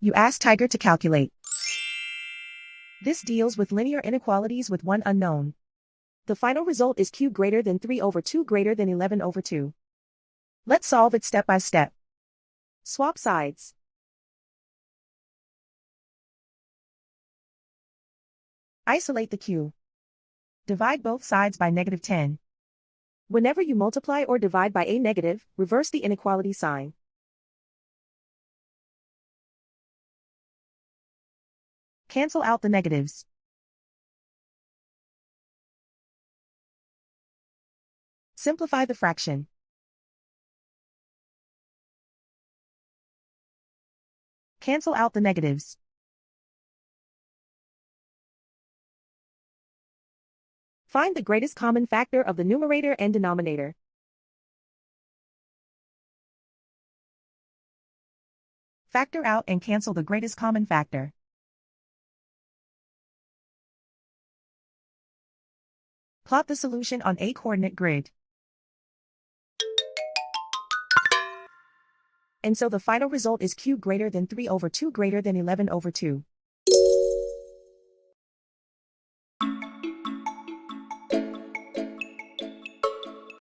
You ask Tiger to calculate. This deals with linear inequalities with one unknown. The final result is q greater than 3 over 2 greater than 11 over 2. Let's solve it step by step. Swap sides. Isolate the q. Divide both sides by -10. Whenever you multiply or divide by a negative, reverse the inequality sign. Cancel out the negatives. Simplify the fraction. Cancel out the negatives. Find the greatest common factor of the numerator and denominator. Factor out and cancel the greatest common factor. Plot the solution on a coordinate grid. And so the final result is q greater than 3 over 2 greater than 11 over 2.